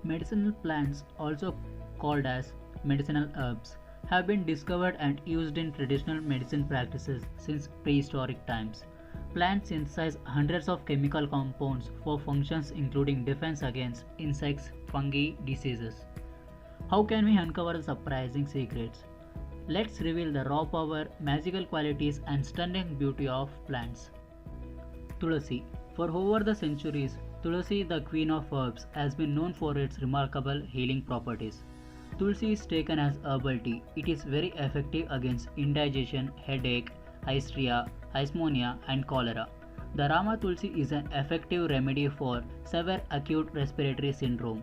Medicinal plants, also called as medicinal herbs, have been discovered and used in traditional medicine practices since prehistoric times. Plants synthesize hundreds of chemical compounds for functions including defense against insects, fungi, diseases. How can we uncover the surprising secrets? Let's reveal the raw power, magical qualities, and stunning beauty of plants. Tulasi. For over the centuries, Tulasi, the queen of herbs, has been known for its remarkable healing properties. Tulsi is taken as herbal tea. It is very effective against indigestion, headache, hysteria, pneumonia, and cholera. The Rama Tulsi is an effective remedy for severe acute respiratory syndrome.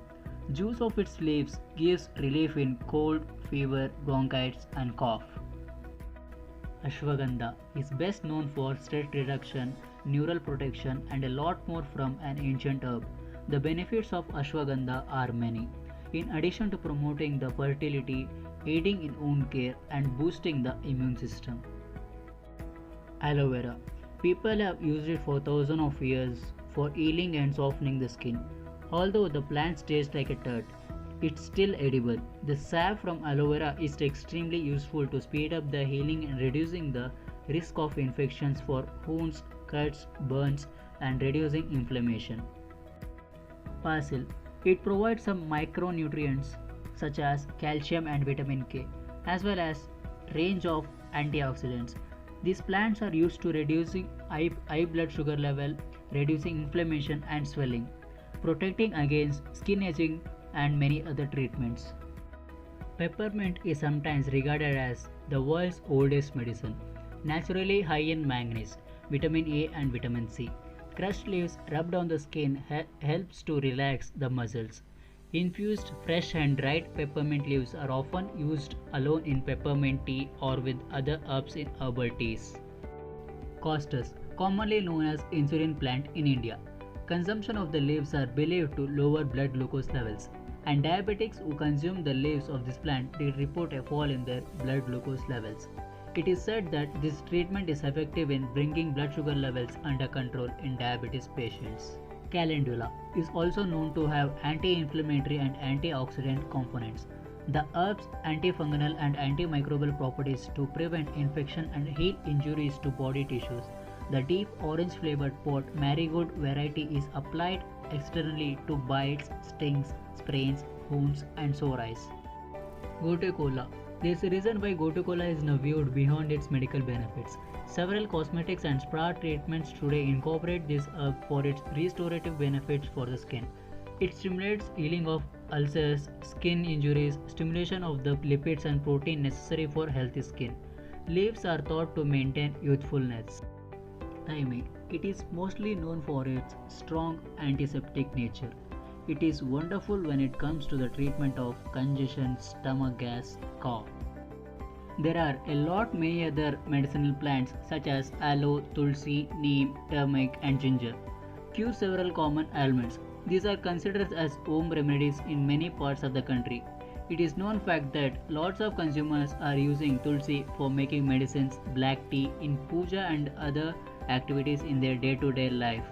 Juice of its leaves gives relief in cold, fever, bronchitis, and cough. Ashwagandha is best known for stress reduction, neural protection, and a lot more from an ancient herb. The benefits of ashwagandha are many. In addition to promoting the fertility, aiding in wound care, and boosting the immune system. Aloe vera. People have used it for thousands of years for healing and softening the skin. Although the plant tastes like a tart, it's still edible. The sap from aloe vera is extremely useful to speed up the healing and reducing the risk of infections for wounds, cuts, burns, and reducing inflammation. Basil. It provides some micronutrients such as calcium and vitamin K, as well as range of antioxidants. These plants are used to reducing high blood sugar level, reducing inflammation and swelling, protecting against skin aging and many other treatments. Peppermint is sometimes regarded as the world's oldest medicine, naturally high in manganese, vitamin A and vitamin C. Crushed leaves rubbed on the skin helps to relax the muscles. Infused fresh and dried peppermint leaves are often used alone in peppermint tea or with other herbs in herbal teas. Costus, commonly known as insulin plant in India. Consumption of the leaves are believed to lower blood glucose levels, and diabetics who consume the leaves of this plant did report a fall in their blood glucose levels. It is said that this treatment is effective in bringing blood sugar levels under control in diabetes patients. Calendula is also known to have anti-inflammatory and antioxidant components. The herb's antifungal and antimicrobial properties to prevent infection and heal injuries to body tissues. The deep orange flavored pot marigold variety is applied externally to bites, stings, sprains, wounds, and sore eyes. Gotu kola. There is a reason why gotu kola is now viewed beyond its medical benefits. Several cosmetics and spa treatments today incorporate this herb for its restorative benefits for the skin. It stimulates healing of ulcers, skin injuries, stimulation of the lipids and protein necessary for healthy skin. Leaves are thought to maintain youthfulness. Thyme. It is mostly known for its strong antiseptic nature. It is wonderful when it comes to the treatment of congestion, stomach gas, cough. There are a lot many other medicinal plants such as aloe, tulsi, neem, turmeric and ginger. Cure several common ailments. These are considered as home remedies in many parts of the country. It is known fact that lots of consumers are using tulsi for making medicines, black tea in puja and other activities in their day-to-day life.